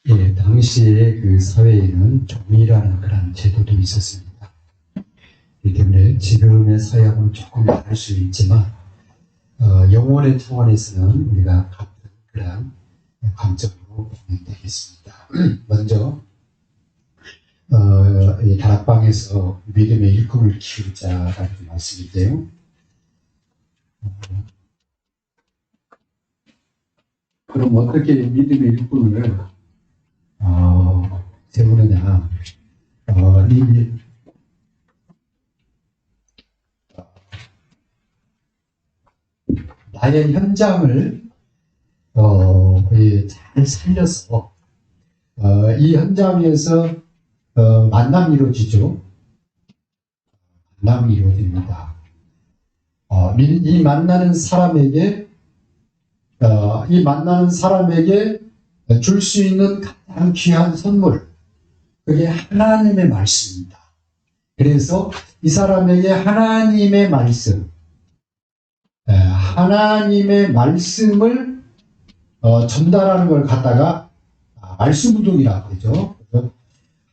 당시에 그 사회에는 종이라는 그런 제도도 있었습니다. 그렇기 때문에 지금의 사회하고는 조금 다를 수 있지만 영혼의 차원에서는 우리가 같은 그런 관점으로 보면 되겠습니다. 먼저 이 다락방에서 믿음의 일꾼을 키우자라는 말씀인데요. 그럼 어떻게 믿음의 일꾼을 세우느냐? 나의 현장을 잘 살려서 이 현장에서 만남이 이루어지죠. 만남이 이루어집니다. 이 만나는 사람에게 줄 수 있는 가장 귀한 선물, 그게 하나님의 말씀입니다. 그래서 이 사람에게 하나님의 말씀을 전달하는 걸 갖다가 말씀 운동이라고 그러죠.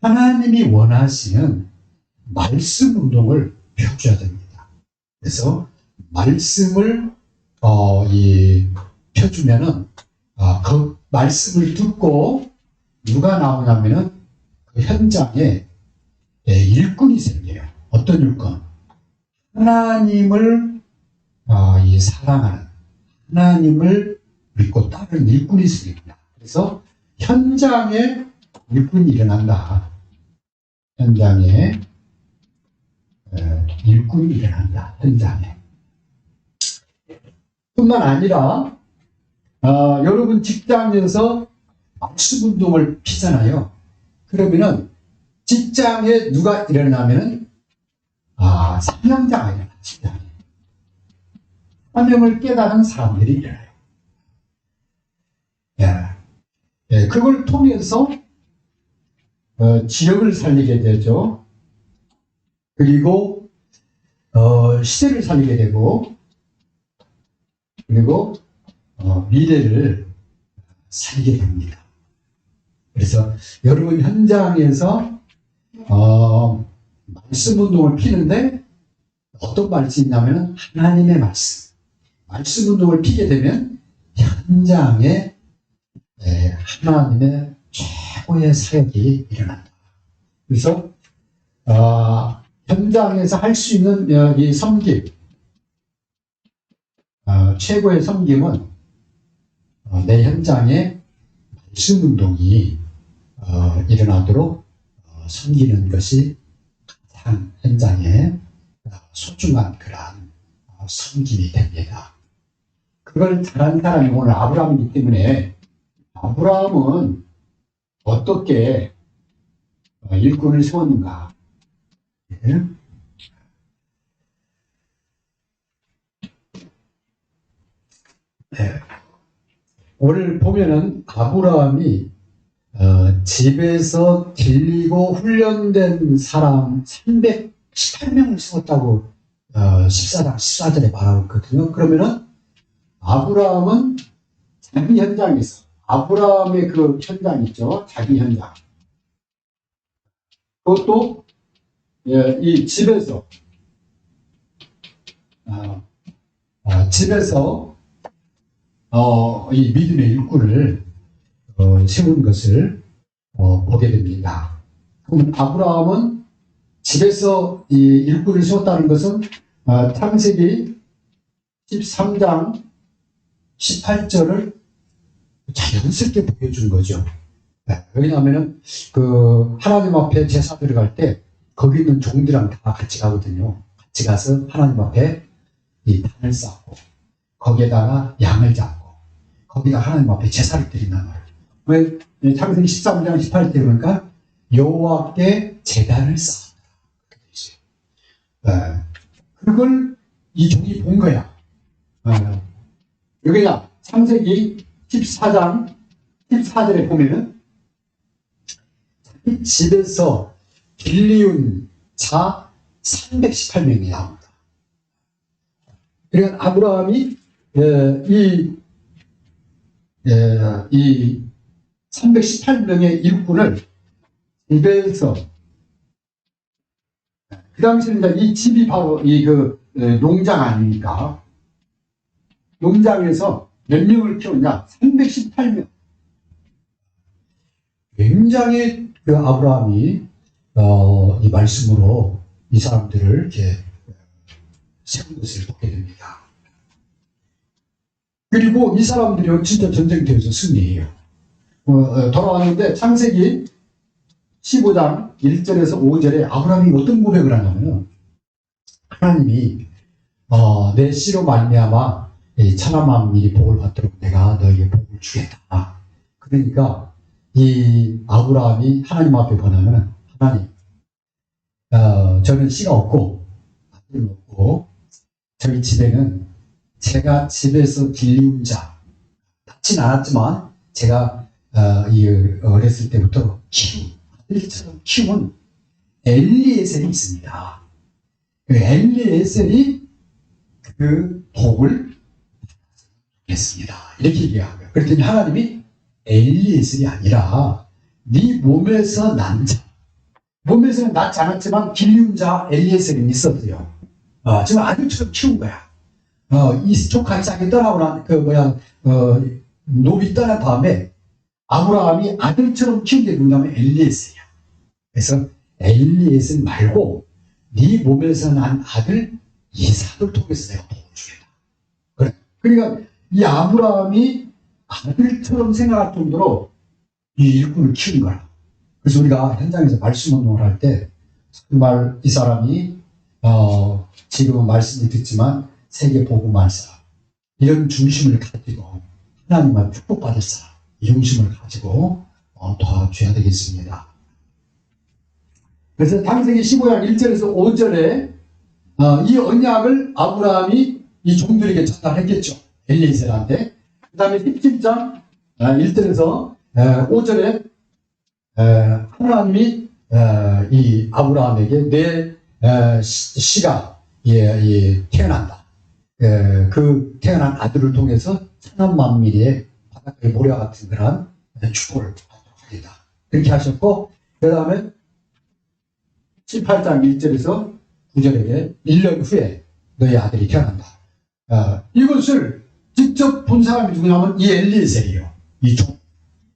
하나님이 원하시는 말씀 운동을 펴줘야 됩니다. 그래서 말씀을 펴주면은 그 말씀을 듣고 누가 나오냐면은 그 현장에 일꾼이 생겨요. 어떤 일꾼? 하나님을 사랑하는, 하나님을 믿고 따르는 일꾼이 생깁니다. 그래서 현장에 일꾼이 일어난다. 현장에 일꾼이 일어난다. 현장에. 뿐만 아니라 여러분 직장에서 말씀 운동을 피잖아요. 그러면은 직장에 누가 일어나면은 사명자가 일어나. 직장에 사명을 깨달은 사람들이 일어나요. 그걸 통해서 지역을 살리게 되죠. 그리고 시대를 살리게 되고, 그리고 미래를 살게 됩니다. 그래서 여러분 현장에서 말씀 운동을 피는데 어떤 말씀이냐면 하나님의 말씀 운동을 피게 되면 현장에 하나님의 최고의 사역이 일어난다. 그래서 현장에서 할 수 있는 이 섬김, 최고의 섬김은 내 현장에 말씀 운동이 일어나도록 섬기는 것이 가장 현장에 소중한 그러한 섬김이 됩니다. 그걸 잘한 사람이 오늘 아브라함이기 때문에 아브라함은 어떻게 일꾼을 세웠는가? 오늘 보면은 아브라함이 집에서 길리고 훈련된 사람 318명을 세웠다고 14장 14절에 말하고 있거든요. 그러면은 아브라함은 자기 현장에서, 아브라함의 그 현장 있죠. 자기 현장. 그것도 이 집에서 이 믿음의 일꾼을 세운 것을 보게 됩니다. 그럼 아브라함은 집에서 이 일꾼을 세웠다는 것은 창세기 13장 18절을 자연스럽게 보여준 거죠. 왜냐하면 그 하나님 앞에 제사 드려갈 때 거기 있는 종들이랑 다 같이 가거든요. 같이 가서 하나님 앞에 이 단을 쌓고 거기에다가 양을 잡고 거기가 하나님 앞에 제사를 드린단 말이에요. 왜 창세기 13장 18절 그러니까 여호와께 제단을 쌓았다. 그걸 이 종이 본 거야. 여기가 창세기 14장 14절에 보면은 집에서 길리운 자 318명이 나옵니다. 그러니까 아브라함이 이 318명의 일꾼을 집에서, 그 당시에는 이 집이 바로 농장 아닙니까? 농장에서 몇 명을 키웠냐? 318명. 굉장히 아브라함이 이 말씀으로 이 사람들을 이렇게 세운 것을 보게 됩니다. 그리고 이 사람들이 진짜 전쟁터에서 승리해요. 돌아왔는데 창세기 15장 1절에서 5절에 아브라함이 어떤 고백을 하냐면, 하나님이 내 씨로 말미암아 천하 만민이 복을 받도록 내가 너희에게 복을 주겠다. 그러니까 이 아브라함이 하나님 앞에 권하면, 하나님, 저는 씨가 없고 아들은 없고 저희 집에는 제가 집에서 길리운 자, 낳진 않았지만 제가 어렸을 때부터 아들처럼 키운 엘리에셀이 있습니다. 그 엘리에셀이 그 복을 했습니다. 이렇게 얘기한 거예요. 그랬더니 하나님이 엘리에셀이 아니라 네 몸에서 난 자, 몸에서는 낳지 않았지만 길리운 자 엘리에셀이 있었어요. 지금 아들처럼 키운 거야. 이 조카 이삭이 떠나고 난 노비 떠난 다음에 아브라함이 아들처럼 키운 게 누구냐면 엘리에셀이야. 그래서 엘리에셀 말고 네 몸에서 난 아들 이삭을 통해서 내가 복을 주겠다. 그래. 그러니까 이 아브라함이 아들처럼 생각할 정도로 이 일꾼을 키운 거야. 그래서 우리가 현장에서 말씀 운동을 할 때 정말 이 사람이 지금은 말씀을 듣지만 세계 복음화사 이런 중심을 가지고 하나님만 축복받을 사람, 이 중심을 가지고 도와줘야 되겠습니다. 그래서 창세기 15장 1절에서 5절에 이 언약을 아브라함이 이 종들에게 전달했겠죠. 엘리에셀한테. 그 다음에 17장 1절에서 5절에 하나님이 이 아브라함에게 내 씨가 태어난다. 그 태어난 아들을 통해서 천한 만민의 바닷가의 모래와 같은 그런 축복을 받도록 하겠다. 그렇게 하셨고, 그 다음에 18장 1절에서 9절에게 1년 후에 너의 아들이 태어난다. 이것을 직접 본 사람이 누구냐면 이 엘리에셀이에요. 이 종.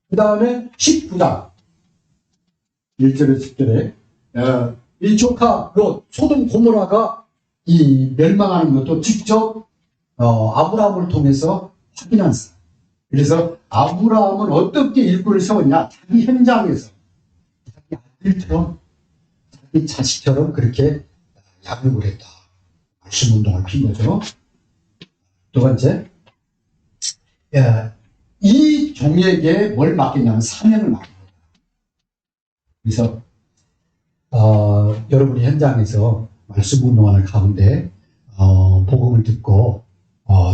그 다음에 19장 1절에서 10절에 이 조카 소돔 고모라가 이 멸망하는 것도 직접 아브라함을 통해서 확인한 사람. 그래서 아브라함은 어떻게 일꾼을 세웠냐? 자기 현장에서 자기 아들처럼 자기 자식처럼 그렇게 양육을 했다. 말씀 운동을 핀 거죠. 두 번째, 이 종에게 뭘 맡겼냐면 사명을 맡깁니다. 그래서 여러분이 현장에서 말씀 운동하는 가운데 복음을 듣고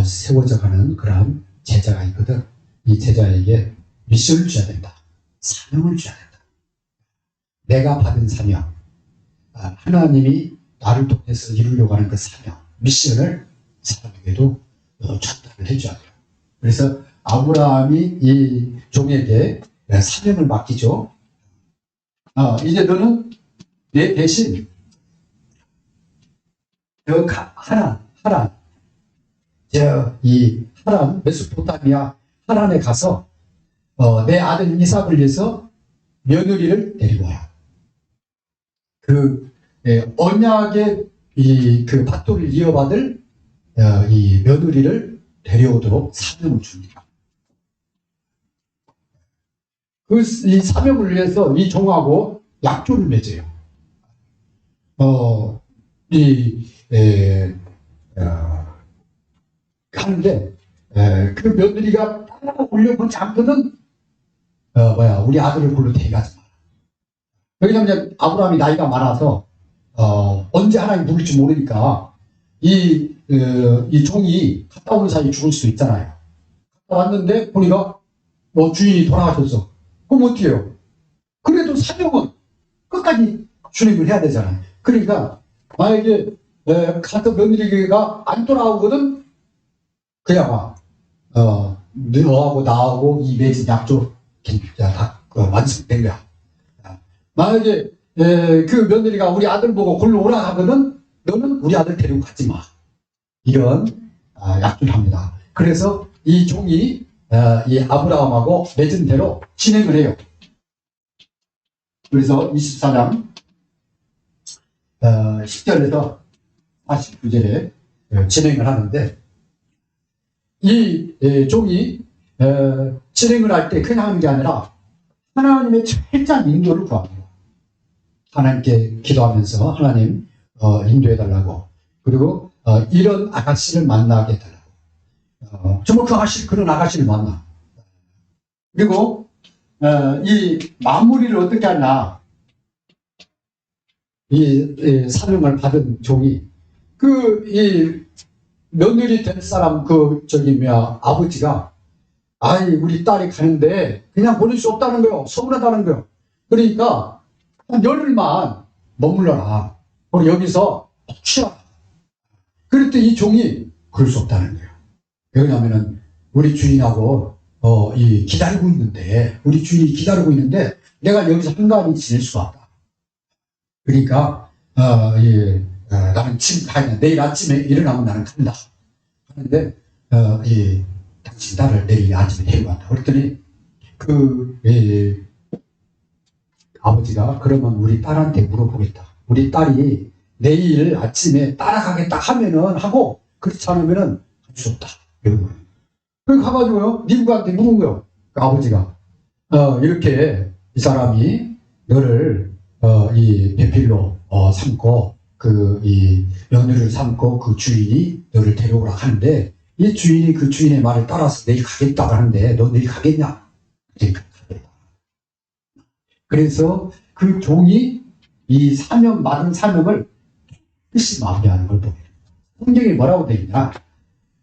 세워져 가는 그런 제자가 있거든. 이 제자에게 미션을 줘야 된다. 사명을 줘야 된다. 내가 받은 사명, 하나님이 나를 통해서 이루려고 하는 그 사명, 미션을 사람에게도 전달을 해줘야 돼요. 그래서 아브라함이 이 종에게 사명을 맡기죠. 이제 너는 내 대신 이 하란 메소포타미아 하란에 가서 내 아들 이삭을 위해서 며느리를 데리고 와요. 그 언약의 그 밭돌이를 이어받을 이 며느리를 데려오도록 사명을 줍니다. 이 사명을 위해서 이 종하고 약조를 맺어요. 하는데 그 며느리가 올려보지 않거든. 우리 아들을 골로 데려가지 마라. 왜냐하면 아브라함이 나이가 많아서 언제 하나님 부를지 모르니까 이 종이 갔다 오는 사이에 죽을 수도 있잖아요. 갔다 왔는데 보니까 주인이 돌아가셨어. 그럼 어떻게 해요? 그래도 사명은 끝까지 준행을 해야 되잖아요. 그러니까 만약에 갔던 며느리가 안 돌아오거든, 그냥 너하고 나하고 이 맺은 약조 다 완성된 거야. 만약에 그 며느리가 우리 아들 보고 골로 오라 하거든, 너는 우리 아들 데리고 가지 마. 이런 약속을 합니다. 그래서 이 종이 이 아브라함하고 맺은 대로 진행을 해요. 그래서 24장 10절에서 49절에 진행을 하는데, 이 종이 진행을 할 때 그냥 하는 게 아니라 하나님의 철저한 인도를 구합니다. 하나님께 기도하면서 하나님 인도해달라고, 그리고 이런 아가씨를 만나게 해달라고. 정말 그 아가씨, 그런 아가씨를 만나. 그리고 이 마무리를 어떻게 하냐, 이 사명을 받은 종이 이 며느리 될 사람 아버지가, 아이 우리 딸이 가는데 그냥 보낼 수 없다는 거요. 서운하다는 거요. 그러니까 한 열흘만 머물러라. 우리 여기서 쉬어라. 그랬더니 이 종이 그럴 수 없다는 거예요. 왜냐하면은 우리 주인하고 기다리고 있는데, 우리 주인이 기다리고 있는데 내가 여기서 한가하니 지낼 수가 없다. 그러니까 나는 지금 가야, 내일 아침에 일어나면 나는 간다. 하는데 당신 딸을 내일 아침에 데려간다. 그랬더니 아버지가, 그러면 우리 딸한테 물어보겠다. 우리 딸이 내일 아침에 따라가겠다 하면은 하고, 그렇지 않으면은 할 수 없다. 그래서 가가지고요, 미국한테 물은 거예요. 그 아버지가 이렇게 이 사람이 너를 이 배필로 삼고 이 며느리를 삼고 그 주인이 너를 데려오라 하는데, 이 주인이 그 주인의 말을 따라서 내일 가겠다고 하는데 너 내일 가겠냐? 그래서 그 종이 이 받은 사명을 뜻이 마무리하는 걸 보게. 성경에 뭐라고 되어 있냐?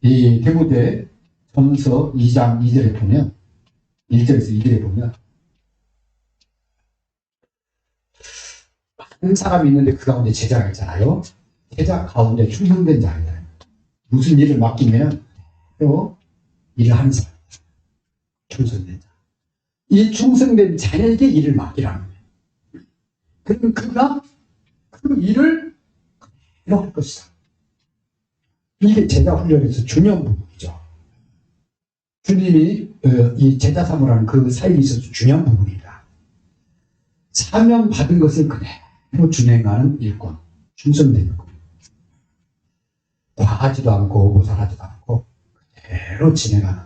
이 디모데 전서 2장 2절에 보면, 1절에서 2절에 보면, 한 사람이 있는데 그 가운데 제자가 있잖아요. 제자 가운데 충성된 자입니다. 무슨 일을 맡기면 또 일을 하는 사람, 충성된 자. 이 충성된 자에게 일을 맡기라는 거예요. 그러면 그가 그 일을 그대로 할 것이다. 이게 제자 훈련에서 중요한 부분이죠. 주님이 이 제자 삼으라는 그 사이에 있어서 중요한 부분이다. 사명 받은 것을 그대로 준행하는 일꾼, 충성된 일꾼. 과하지도 않고 모살하지도 않고 그대로 진행하는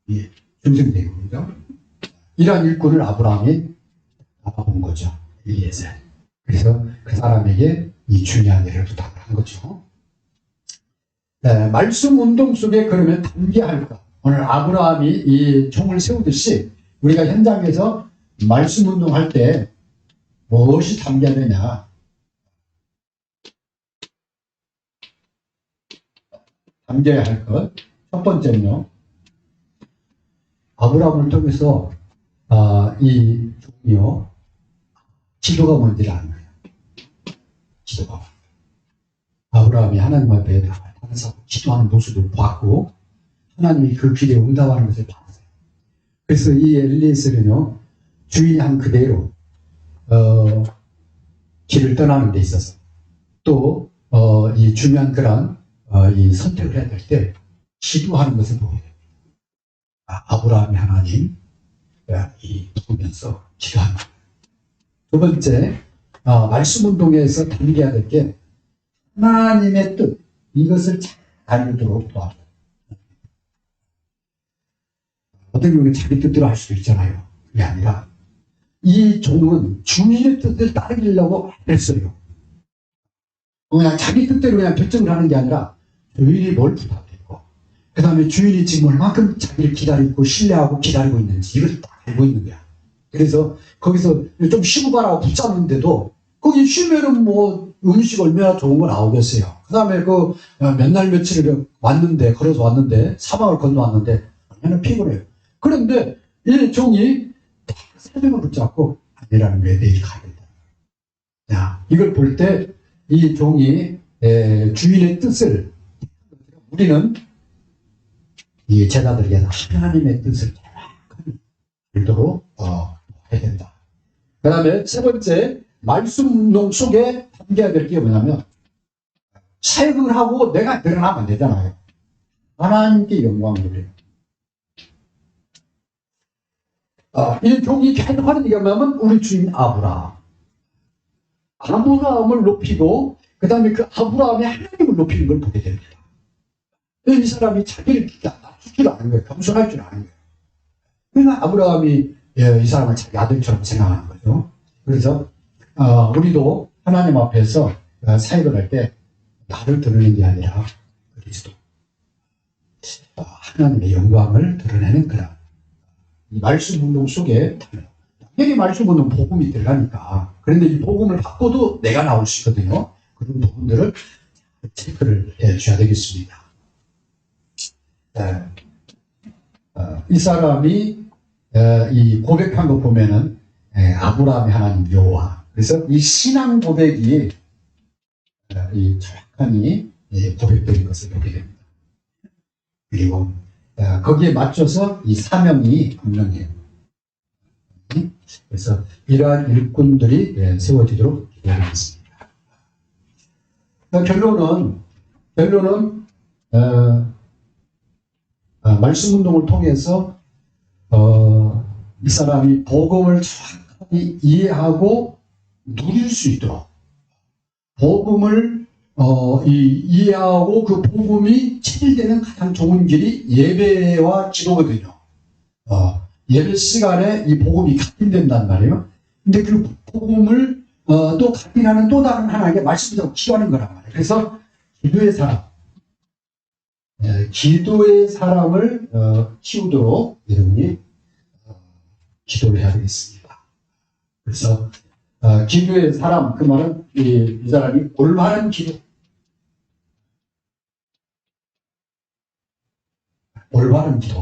이 충성된 일꾼이죠. 이러한 일꾼을 아브라함이 잡아본 거죠. 엘리에셀. 그래서 그 사람에게 이 중요한 일을 부탁을 한 거죠. 말씀 운동 속에 그러면 담겨야 것. 오늘 아브라함이 이 종을 세우듯이 우리가 현장에서 말씀 운동할 때 무엇이 담겨야 되냐. 담겨야 할 것. 첫 번째는요, 아브라함을 통해서 이 종이요, 기도가 뭔지를 아는 거예요. 기도가. 아브라함이 하나님 앞에 항상 기도하는 모습을 봤고, 하나님이 그 기도에 응답하는 것을 봤어요. 그래서 이 엘리에셀은요, 주인이 한 그대로 길을 떠나는 데 있어서, 또 이 중요한 그런 이 선택을 해야 될 때 기도하는 것을 보게 됩니다. 아브라함이 하나님 보면서 기도하는 거예요. 두 번째, 말씀 운동에서 담겨야 될 게 하나님의 뜻, 이것을 잘 알도록 도와줘요. 어떤 경우는 자기 뜻대로 할 수도 있잖아요. 그게 아니라 이 종은 주인의 뜻을 따르려고 했어요. 그냥 자기 뜻대로 그냥 결정을 하는 게 아니라 주인이 뭘 부탁했고, 그 다음에 주인이 지금 얼마큼 자기를 기다리고 신뢰하고 기다리고 있는지 이걸 다 알고 있는 거야. 그래서 거기서 좀 쉬고 가라고 붙잡는데도 거기 쉬면은 뭐 음식 얼마나 좋은 거 나오겠어요. 그 다음에 몇 날 며칠을 왔는데, 걸어서 왔는데, 사막을 건너왔는데 얼마나 피곤해요. 그런데 이 종이 사명을 붙잡고 아니라는 거에 내일 가야겠다. 자, 이걸 볼 때 이 종이 주인의 뜻을, 우리는 이 제자들에게서 하나님의 뜻을 정확하게 별도로 해야 된다. 그 다음에 세 번째, 말씀 운동 속에 담겨야 될 게 뭐냐면, 사역을 하고 내가 드러나면 안 되잖아요. 하나님께 영광을 돌려요. 이 종이 계속 하는 얘기가 뭐냐면, 우리 주인 아브라함을 높이고, 그 다음에 그 아브라함이 하나님을 높이는 걸 보게 됩니다. 이 사람이 자기를 낮출 줄 아는 거예요. 겸손할 줄 아는 거예요. 그러니까 아브라함이 이 사람을 자기 아들처럼 생각하는 거죠. 그래서 우리도 하나님 앞에서 사역을 할 때 나를 드러내는 게 아니라 그리스도 하나님의 영광을 드러내는 그런 이 말씀 운동 속에 당연히 말씀 운동 복음이 들어가니까, 그런데 이 복음을 갖고도 내가 나올 수 있거든요. 그런 부분들을 체크를 해줘야 되겠습니다. 이 사람이 이 고백한 거 보면은 아브라함의 하나님 여호와, 그래서 이 신앙 고백이 이 정확하니 고백된 것을 보게 됩니다. 그리고 거기에 맞춰서 이 사명이 분명해요. 그래서 이러한 일꾼들이 세워지도록 기도하겠습니다. 결론은 말씀 운동을 통해서 이 사람이 복음을 정확하게 이해하고 누릴 수 있도록, 복음을 이해하고 그 복음이 체질되는 가장 좋은 길이 예배와 기도거든요. 예배 시간에 이 복음이 각인된단 말이에요. 근데 그 복음을 또 각인하는 또 다른 하나님의 말씀을 기도하는 거란 말이에요. 그래서 기도의 사람을 키우도록 여러분이 기도를 해야 되겠습니다. 그래서 기도의 사람, 그 말은 이 사람이 올바른 기도,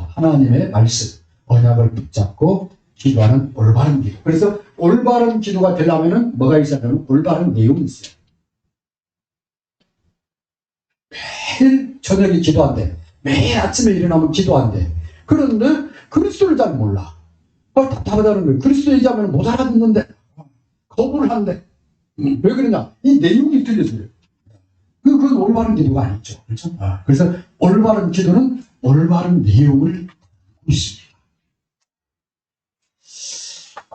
하나님의 말씀, 언약을 붙잡고 기도하는 올바른 기도. 그래서 올바른 기도가 되려면 뭐가 있어야냐면 올바른 내용이 있어요. 매일 저녁에 기도한대. 매일 아침에 일어나면 기도한대. 그런데 그리스도를 잘 몰라. 답답하다는 거예요. 그리스도 얘기하면 못 알아듣는데, 거부를 한대. 왜 그러냐? 이 내용이 틀려서요. 그건 올바른 기도가 아니죠. 그렇죠? 그래서 올바른 기도는 올바른 내용을 갖고 있습니다.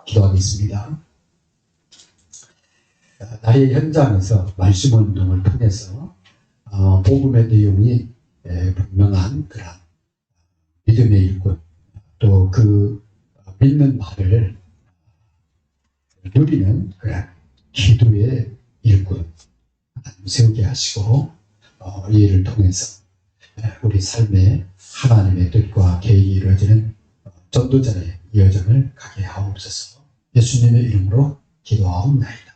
기도하겠습니다. 나의 현장에서 말씀 운동을 통해서 복음의 내용이 분명한 그런 믿음의 일꾼, 또 그 믿는 바를 누리는 그런 기도의 일꾼 세우게 하시고, 이 일을 통해서 우리 삶에 하나님의 뜻과 계획이 이루어지는 전도자의 여정을 가게 하옵소서. 예수님의 이름으로 기도하옵나이다.